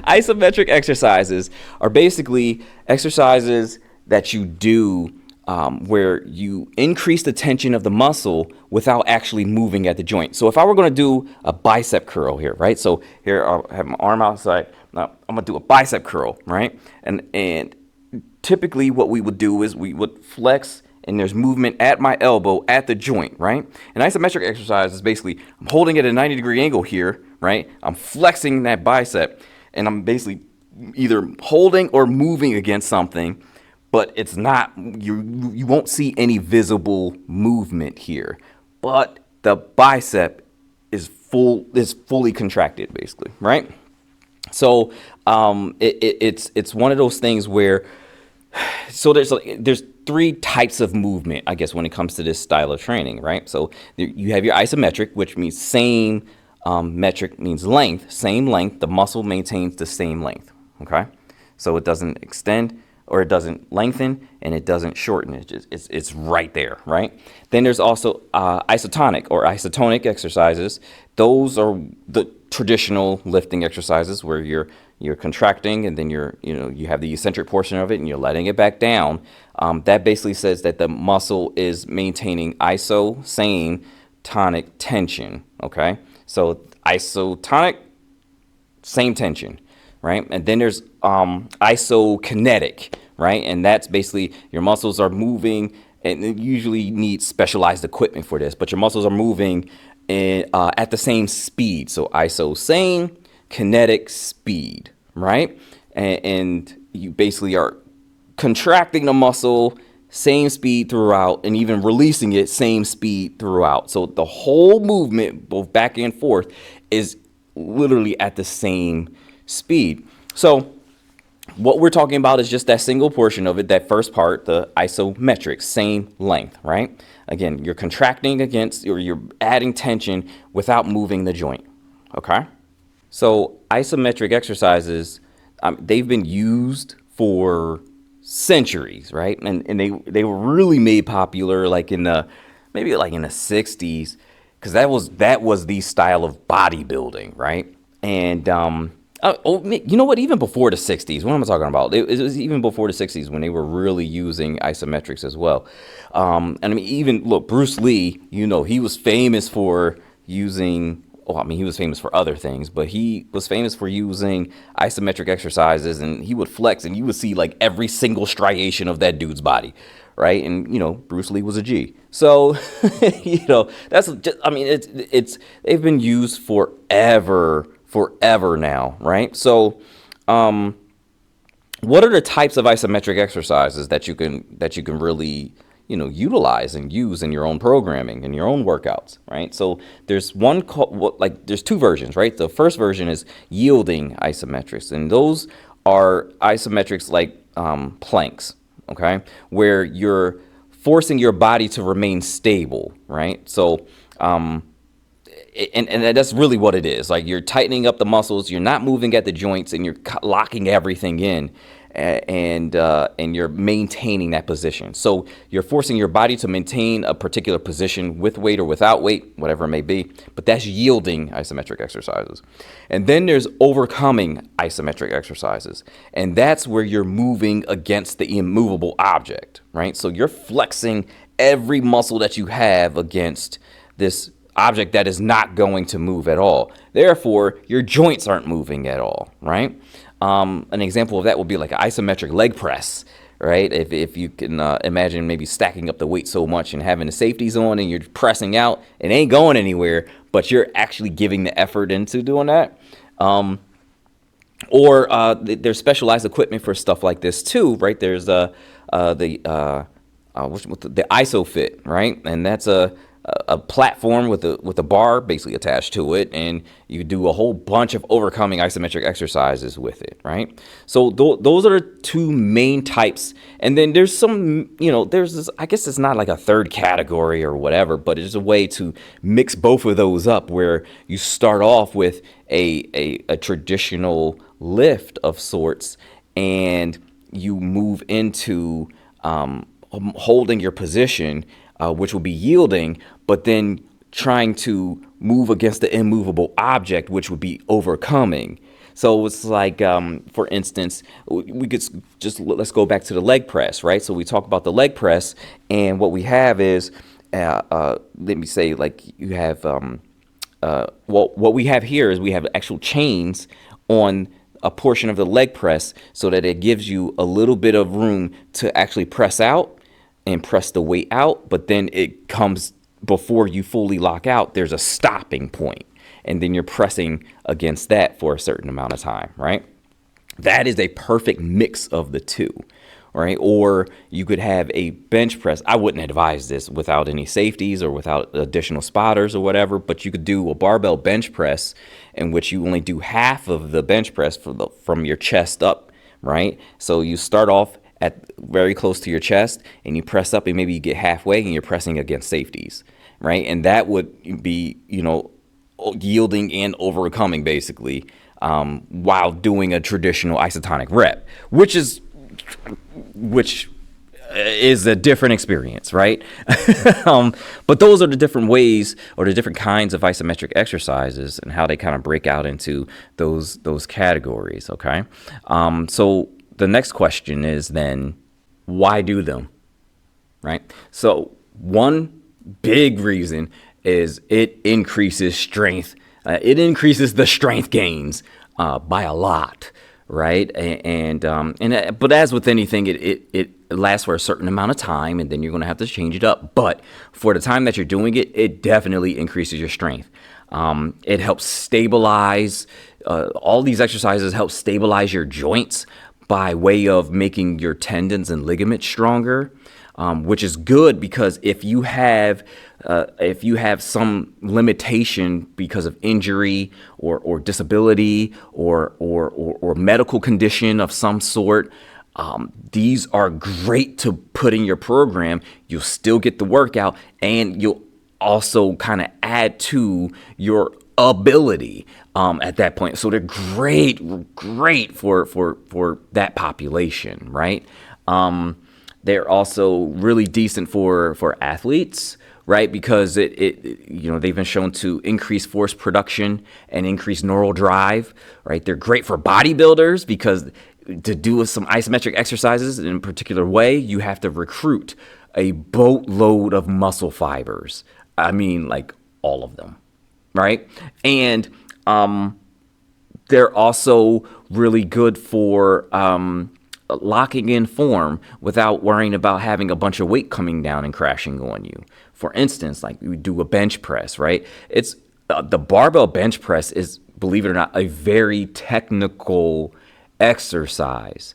Isometric exercises are basically exercises that you do where you increase the tension of the muscle without actually moving at the joint. So if I were going to do a bicep curl here, right? So here I'll have my arm outside. Now I'm going to do a bicep curl, right? And typically what we would do is we would flex, and there's movement at my elbow at the joint, right? An isometric exercise is basically I'm holding at a 90-degree angle here, right? I'm flexing that bicep, and I'm basically either holding or moving against something, but it's not, you won't see any visible movement here. But the bicep is fully contracted, basically, right? So it's one of those things where, so there's three types of movement, I guess, when it comes to this style of training, right? So you have your isometric, which means same metric means length, same length. The muscle maintains the same length, okay? So it doesn't extend or it doesn't lengthen and it doesn't shorten. It's right there, right? Then there's also isotonic or isotonic exercises. Those are the traditional lifting exercises where you're contracting and then you have the eccentric portion of it and you're letting it back down. That basically says that the muscle is maintaining same tonic tension, okay? So isotonic, same tension, right? And then there's isokinetic, right? And that's basically your muscles are moving, and you usually need specialized equipment for this, but your muscles are moving at the same speed. So iso same, kinetic speed, right? And you basically are contracting the muscle same speed throughout, and even releasing it same speed throughout. So the whole movement, both back and forth, is literally at the same speed. So what we're talking about is just that single portion of it, that first part, the isometric, same length, right? Again, you're contracting against, or you're adding tension without moving the joint, okay? So isometric exercises, they've been used for centuries, right? And they were really made popular like maybe like in the 60s, because that was the style of bodybuilding, right? And you know what? Even before the 60s, what am I talking about? It was even before the 60s when they were really using isometrics as well. And I mean, even look, Bruce Lee, he was famous for using. Oh, I mean, he was famous for other things, but he was famous for using isometric exercises, and he would flex, and you would see like every single striation of that dude's body, right? And Bruce Lee was a G. So, that's just, I mean, they've been used forever now, right? So, what are the types of isometric exercises that you can really utilize and use in your own programming and your own workouts, right? So there's there's two versions, right? The first version is yielding isometrics, and those are isometrics like planks, okay, where you're forcing your body to remain stable, right? So and that's really what it is. Like, you're tightening up the muscles, you're not moving at the joints, and you're locking everything in, and you're maintaining that position. So you're forcing your body to maintain a particular position with weight or without weight, whatever it may be. But that's yielding isometric exercises. And then there's overcoming isometric exercises, and that's where you're moving against the immovable object, right? So you're flexing every muscle that you have against this object that is not going to move at all. Therefore, your joints aren't moving at all, right? An example of that would be like an isometric leg press, right? If you can imagine maybe stacking up the weight so much and having the safeties on and you're pressing out, it ain't going anywhere, but you're actually giving the effort into doing that. Or there's specialized equipment for stuff like this too, right? There's the ISOFIT, right? And that's a platform with a bar basically attached to it, and you do a whole bunch of overcoming isometric exercises with it, right? So those are the two main types. And then there's some, there's this, I guess it's not like a third category or whatever, but it's a way to mix both of those up, where you start off with a traditional lift of sorts, and you move into holding your position, which will be yielding, but then trying to move against the immovable object, which would be overcoming. So it's like, for instance, we could just, let's go back to the leg press, right? So we talk about the leg press, and what we have is, let me say, like you have, well, what we have here is we have actual chains on a portion of the leg press so that it gives you a little bit of room to actually press out and press the weight out, but then it comes before you fully lock out, there's a stopping point, and then you're pressing against that for a certain amount of time, right? That is a perfect mix of the two, right? Or you could have a bench press. I wouldn't advise this without any safeties or without additional spotters or whatever, but you could do a barbell bench press in which you only do half of the bench press from your chest up, right? So you start off at very close to your chest and you press up, and maybe you get halfway and you're pressing against safeties, right? And that would be, yielding and overcoming basically, while doing a traditional isotonic rep, which is a different experience, right? But those are the different ways or the different kinds of isometric exercises and how they kind of break out into those categories, okay? So the next question is then, why do them, right? So one big reason is it increases strength. It increases the strength gains by a lot, right? But as with anything, it lasts for a certain amount of time, and then you're going to have to change it up. But for the time that you're doing it, it definitely increases your strength. It helps stabilize. All these exercises help stabilize your joints by way of making your tendons and ligaments stronger, which is good because if you have some limitation because of injury or disability or medical condition of some sort, these are great to put in your program. You'll still get the workout, and you'll also kind of add to your ability at that point. So they're great for that population, right? They're also really decent for athletes, right? Because they've been shown to increase force production and increase neural drive, right? They're great for bodybuilders because to do some isometric exercises in a particular way, you have to recruit a boatload of muscle fibers. I mean, like all of them, right? And they're also really good for locking in form without worrying about having a bunch of weight coming down and crashing on you. For instance, like we do a bench press, right? It's the barbell bench press is, believe it or not, a very technical exercise,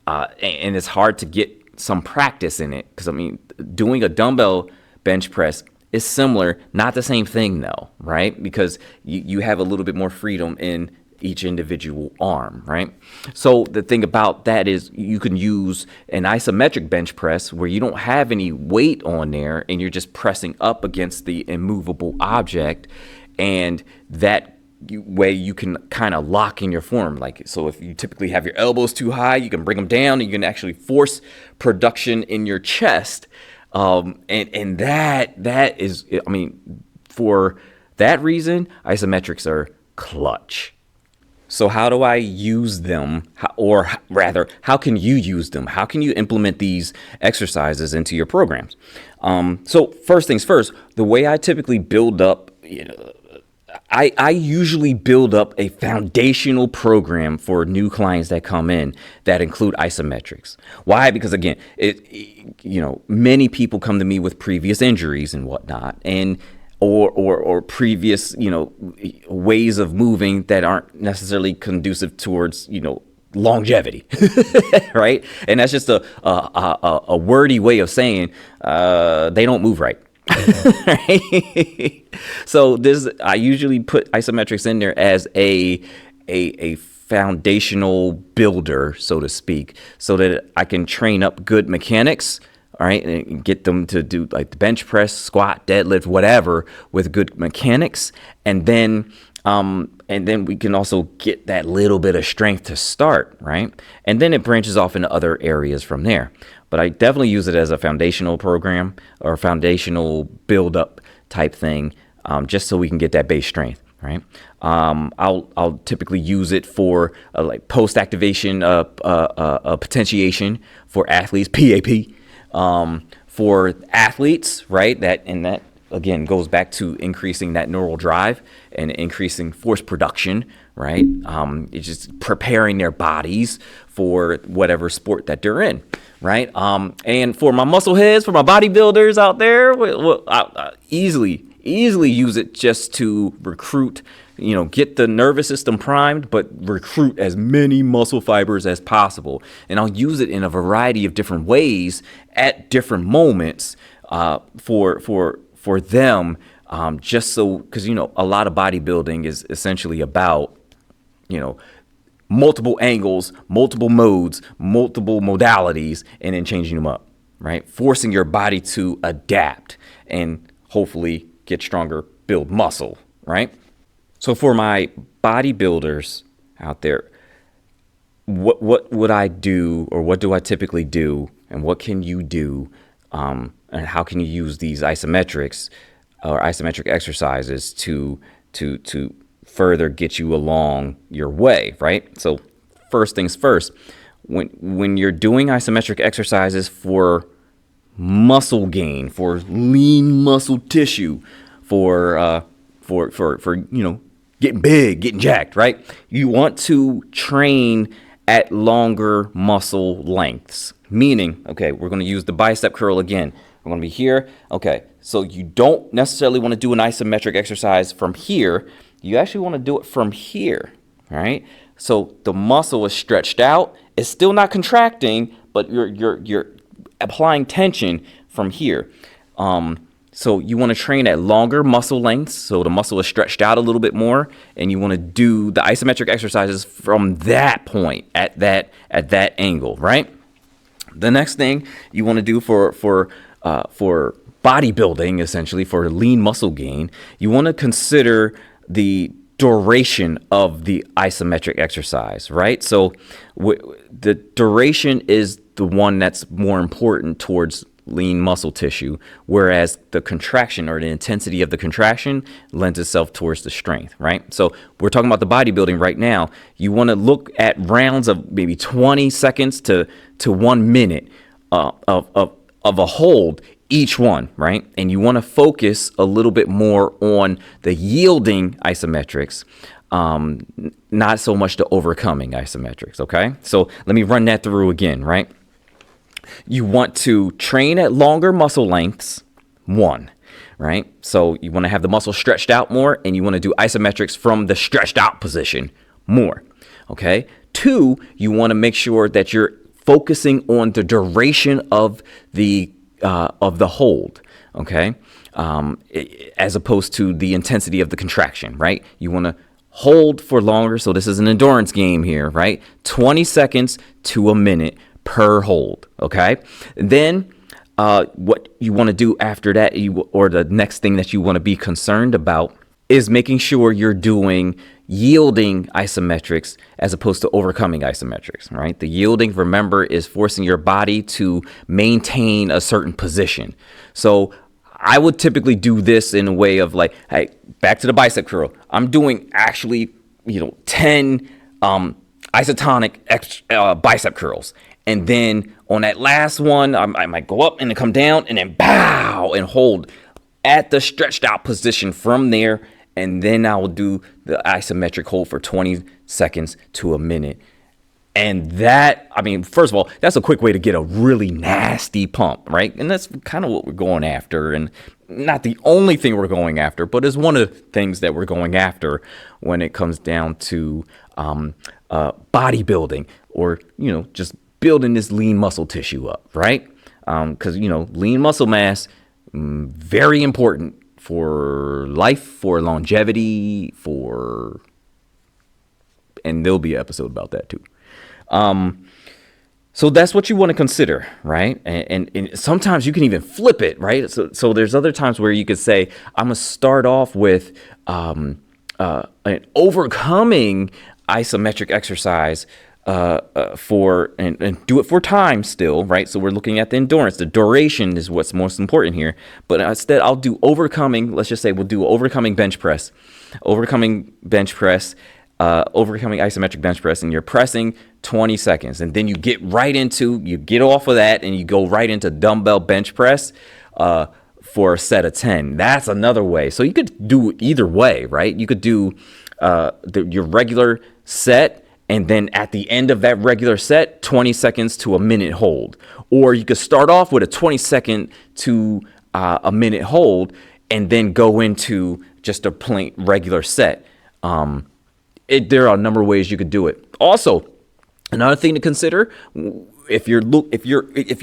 and it's hard to get some practice in it because, I mean, doing a dumbbell bench press is similar, not the same thing though, right? Because you have a little bit more freedom in each individual arm, right? So the thing about that is you can use an isometric bench press where you don't have any weight on there and you're just pressing up against the immovable object, and that way you can kind of lock in your form. Like, so if you typically have your elbows too high, you can bring them down and you can actually force production in your chest. And that is, I mean, for that reason, isometrics are clutch. So how do I use them? Or rather, how can you use them? How can you implement these exercises into your programs? So first things first, the way I typically build up, I usually build up a foundational program for new clients that come in that include isometrics. Why? Because again, many people come to me with previous injuries and whatnot, and or previous, ways of moving that aren't necessarily conducive towards, longevity, right? And that's just a wordy way of saying they don't move right. Right? So I usually put isometrics in there as a foundational builder, so to speak, so that I can train up good mechanics. All right, and get them to do like the bench press, squat, deadlift, whatever, with good mechanics, and then we can also get that little bit of strength to start, right? And then it branches off into other areas from there. But I definitely use it as a foundational program or foundational build-up type thing, just so we can get that base strength. right? I'll typically use it for like post activation potentiation for athletes, PAP, for athletes, right? That again goes back to increasing that neural drive and increasing force production, right? It's just preparing their bodies for whatever sport that they're in, right? And for my muscle heads, for my bodybuilders out there, I easily use it just to recruit, get the nervous system primed, but recruit as many muscle fibers as possible. And I'll use it in a variety of different ways at different moments for them, just so, because a lot of bodybuilding is essentially about multiple angles, multiple modes, multiple modalities, and then changing them up, right? Forcing your body to adapt and hopefully get stronger, build muscle, right? So for my bodybuilders out there, what would I do, or what do I typically do, and what can you do, and how can you use these isometrics or isometric exercises to further get you along your way, right? So first things first, when you're doing isometric exercises for muscle gain, for lean muscle tissue, for getting big, getting jacked, right? You want to train at longer muscle lengths, meaning, okay, we're going to use the bicep curl again. We're going to be here. Okay, so you don't necessarily want to do an isometric exercise from here. You actually want to do it from here, right? So the muscle is stretched out. It's still not contracting, but you're applying tension from here. So you want to train at longer muscle lengths, so the muscle is stretched out a little bit more, and you want to do the isometric exercises from that point, at that angle, right? The next thing you want to do for bodybuilding, essentially for lean muscle gain, you want to consider the duration of the isometric exercise, right? So the duration is the one that's more important towards lean muscle tissue, whereas the contraction or the intensity of the contraction lends itself towards the strength, right? So we're talking about the bodybuilding right now. You want to look at rounds of maybe 20 seconds to 1 minute of a hold each one, right? And you want to focus a little bit more on the yielding isometrics, not so much the overcoming isometrics, okay? So let me run that through again, right? You want to train at longer muscle lengths, one, right? So you want to have the muscle stretched out more, and you want to do isometrics from the stretched out position more, okay? Two, you want to make sure that you're focusing on the duration of the hold, okay? As opposed to the intensity of the contraction, right? You want to hold for longer. So this is an endurance game here, right? 20 seconds to a minute per hold, okay? Then what you want to do after that, or the next thing that you want to be concerned about, is making sure you're doing yielding isometrics as opposed to overcoming isometrics, right? The yielding, remember, is forcing your body to maintain a certain position. So I would typically do this in a way of like, hey, back to the bicep curl. I'm doing actually, 10 isotonic bicep curls. And then on that last one, I might go up and then come down and then bow and hold at the stretched out position from there. And then I will do the isometric hold for 20 seconds to a minute. And that, first of all, that's a quick way to get a really nasty pump, right? And that's kind of what we're going after. And not the only thing we're going after, but it's one of the things that we're going after when it comes down to bodybuilding, or, just building this lean muscle tissue up, right? Because, lean muscle mass, very important for life, for longevity, and there'll be an episode about that too. So that's what you want to consider, right? And sometimes you can even flip it, right? So there's other times where you could say, I'm gonna start off with an overcoming isometric exercise and do it for time still, right? So we're looking at the endurance. The duration is what's most important here. But instead, I'll do overcoming. Let's just say we'll do overcoming bench press overcoming bench press, overcoming isometric bench press, and you're pressing 20 seconds. And then you get off of that and you go right into dumbbell bench press for a set of 10. That's another way. So you could do either way, right? You could do your regular set, and then at the end of that regular set, 20 seconds to a minute hold. Or you could start off with a 20-second to a minute hold and then go into just a plain regular set. There are a number of ways you could do it. Also, another thing to consider, if you're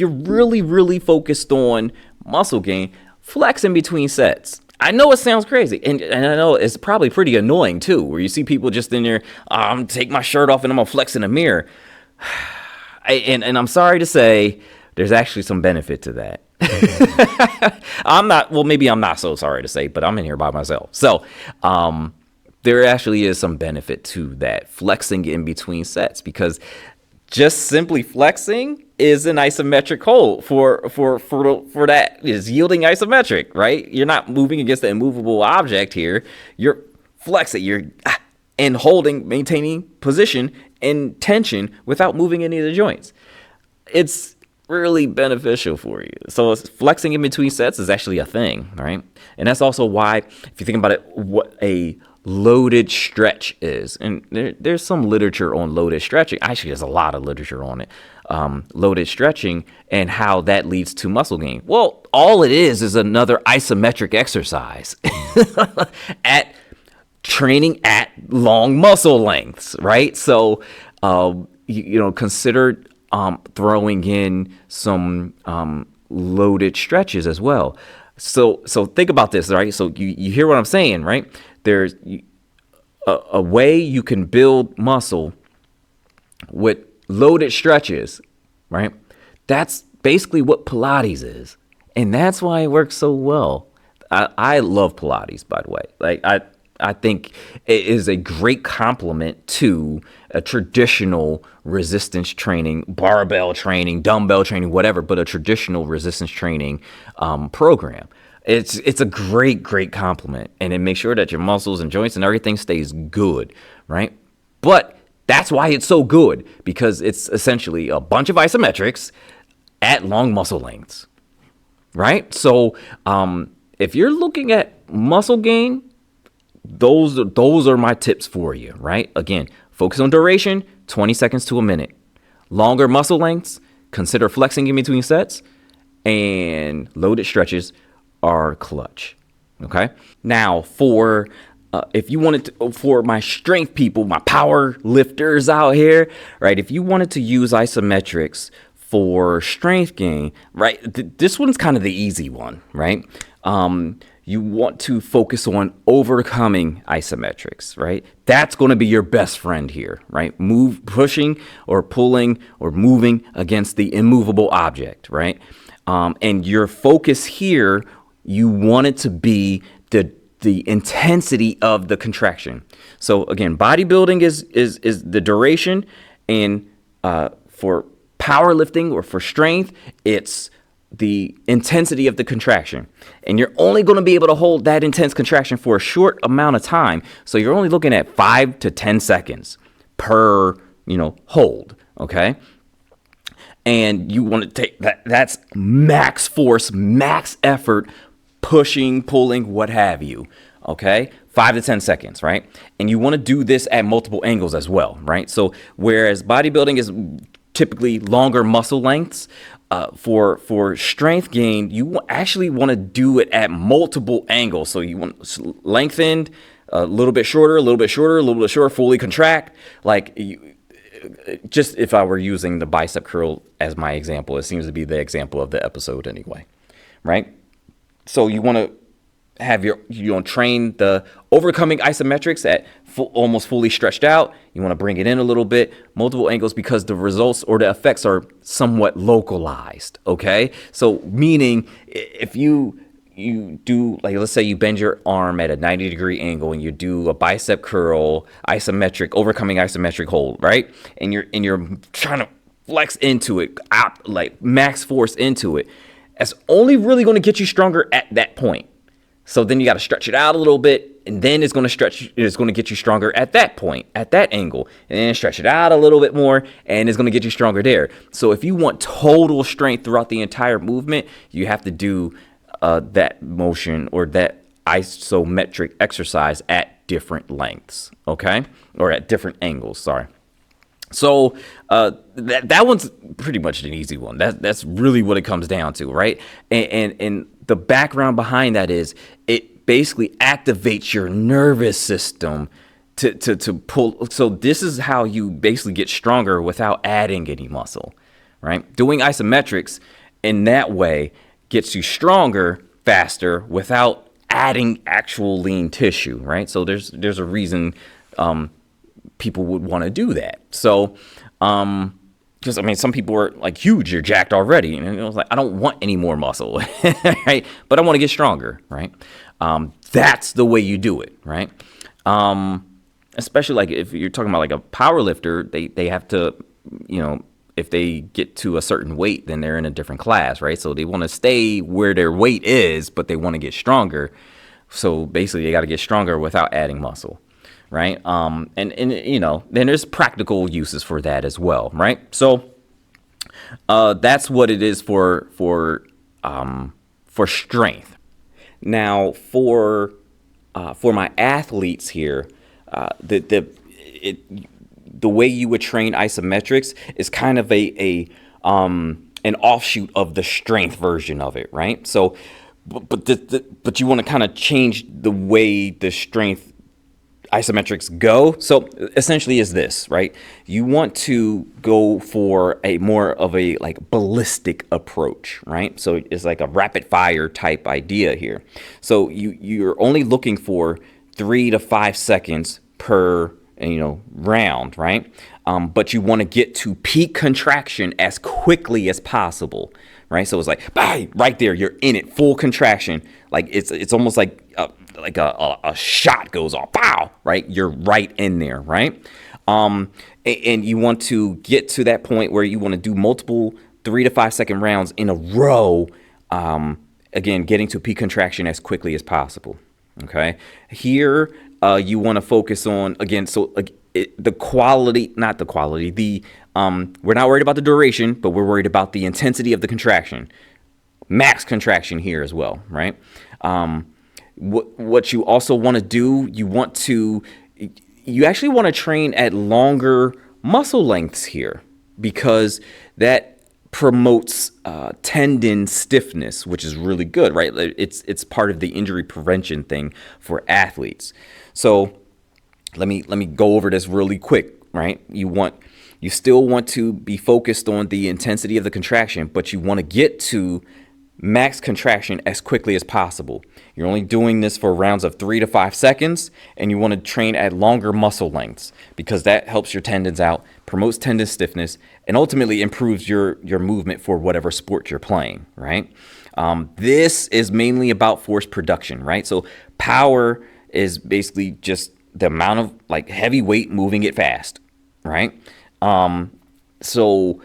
really, really focused on muscle gain, flex in between sets. I know it sounds crazy, and I know it's probably pretty annoying too, where you see people just in there, I'm gonna take my shirt off and I'm gonna flex in the mirror. And I'm sorry to say, there's actually some benefit to that. Maybe I'm not so sorry to say, but I'm in here by myself. So, there actually is some benefit to that flexing in between sets, because just simply flexing is an isometric hold for that is yielding isometric, right? You're not moving against the immovable object here. You're flexing, and holding, maintaining position and tension without moving any of the joints. It's really beneficial for you. So flexing in between sets is actually a thing, right? And that's also why, if you think about it, what a loaded stretch is, and there's some literature on loaded stretching. Actually, there's a lot of literature on it. Loaded stretching and how that leads to muscle gain. Well, all it is another isometric exercise at training at long muscle lengths, right? So, consider throwing in some loaded stretches as well. So think about this, right? So you hear what I'm saying, right? There's a way you can build muscle with loaded stretches, right? That's basically what Pilates is. And that's why it works so well. I love Pilates, by the way. Like, I think it is a great complement to a traditional resistance training, barbell training, dumbbell training, whatever, but a traditional resistance training program. It's a great complement, and it makes sure that your muscles and joints and everything stays good, right? But that's why it's so good, because it's essentially a bunch of isometrics at long muscle lengths, right? So if you're looking at muscle gain, those are my tips for you, right? Again, focus on duration, 20 seconds to a minute. Longer muscle lengths, consider flexing in between sets, and loaded stretches are clutch. Okay. Now, for if you wanted to, for my strength people, my power lifters out here, right? If you wanted to use isometrics for strength gain, right? This one's kind of the easy one, right? You want to focus on overcoming isometrics, right? That's going to be your best friend here, right? Pushing or pulling or moving against the immovable object, right? And your focus here, you want it to be the intensity of the contraction. So again, bodybuilding is the duration, and for powerlifting or for strength, it's the intensity of the contraction. And you're only going to be able to hold that intense contraction for a short amount of time. So you're only looking at 5 to 10 seconds per, hold. Okay. And you want to take that's max force, max effort, pushing, pulling, what have you. Okay. 5 to 10 seconds. Right. And you want to do this at multiple angles as well. Right. So whereas bodybuilding is typically longer muscle lengths, for strength gain, you actually want to do it at multiple angles. So you want lengthened, a little bit shorter, a little bit shorter, a little bit shorter, fully contract. Like, just if I were using the bicep curl as my example, it seems to be the example of the episode anyway, right? So you want to have train the overcoming isometrics at almost fully stretched out. You want to bring it in a little bit, multiple angles, because the results or the effects are somewhat localized. Okay. So meaning if you do, like, let's say you bend your arm at a 90-degree angle and you do a bicep curl, overcoming isometric hold, right? And you're trying to flex into it, like max force into it. That's only really going to get you stronger at that point. So then you got to stretch it out a little bit, and then it's going to get you stronger at that point, at that angle, and then stretch it out a little bit more, and it's going to get you stronger there. So if you want total strength throughout the entire movement, you have to do that motion or that isometric exercise at different lengths, okay? Or at different angles, sorry. So that one's pretty much an easy one. That's really what it comes down to, right? And the background behind that is it basically activates your nervous system to pull. So this is how you basically get stronger without adding any muscle, right? Doing isometrics in that way gets you stronger faster without adding actual lean tissue, right? So there's a reason people would want to do that. So, because I mean, some people are like huge, you're jacked already, and it was like, I don't want any more muscle, right? But I want to get stronger, right? That's the way you do it, right? Especially like if you're talking about like a power lifter, they have to, if they get to a certain weight, then they're in a different class, right? So they want to stay where their weight is, but they want to get stronger. So basically, they got to get stronger without adding muscle, right? And then there's practical uses for that as well, right? So that's what it is for strength. Now for my athletes here, the way you would train isometrics is kind of an offshoot of the strength version of it, right? So, but you want to kind of change the way the strength isometrics go. So essentially is this, right? You want to go for a more of a like ballistic approach, right? So it's like a rapid fire type idea here. So you're only looking for 3 to 5 seconds per round, right? But you want to get to peak contraction as quickly as possible, right? So it's like, bang, right there, you're in it, full contraction. Like it's almost like a shot goes off, pow, right? You're right in there, right? And you want to get to that point where you want to do multiple 3 to 5 second rounds in a row. Again, getting to peak contraction as quickly as possible. Okay. Here, you want to focus on, again, so the quality, not the quality, we're not worried about the duration, but we're worried about the intensity of the contraction. Max contraction here as well, right? What you also want to do, you actually want to train at longer muscle lengths here, because that promotes tendon stiffness, which is really good, right? It's part of the injury prevention thing for athletes. So let me go over this really quick, right? You still want to be focused on the intensity of the contraction, but you want to get to max contraction as quickly as possible. You're only doing this for rounds of 3 to 5 seconds, and you want to train at longer muscle lengths because that helps your tendons out, promotes tendon stiffness, and ultimately improves your movement for whatever sport you're playing, right? This is mainly about force production, right? So power is basically just the amount of like heavy weight moving it fast, right? So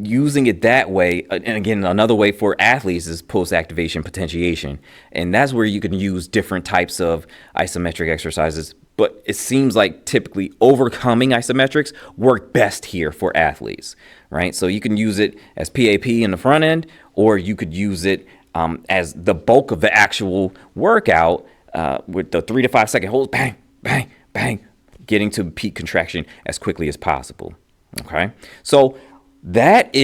using it that way, and again, another way for athletes is post-activation potentiation. And that's where you can use different types of isometric exercises. But it seems like typically overcoming isometrics work best here for athletes, right? So you can use it as PAP in the front end, or you could use it as the bulk of the actual workout with the 3 to 5 second holds, bang, bang, bang, getting to peak contraction as quickly as possible. Okay, so that's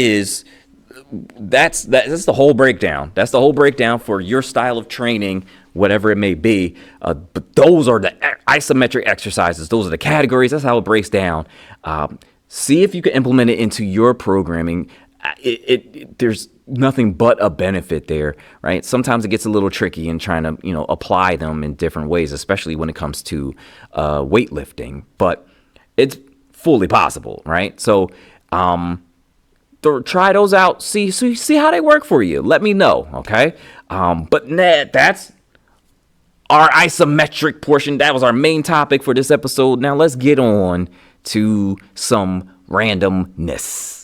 the whole breakdown. That's the whole breakdown for your style of training, whatever it may be. But those are the isometric exercises. Those are the categories. That's how it breaks down. See if you can implement it into your programming. There's nothing but a benefit there, right? Sometimes it gets a little tricky in trying to, apply them in different ways, especially when it comes to weightlifting. But it's fully possible, right? So try those out. See how they work for you. Let me know, okay? But that's our isometric portion. That was our main topic for this episode. Now let's get on to some randomness.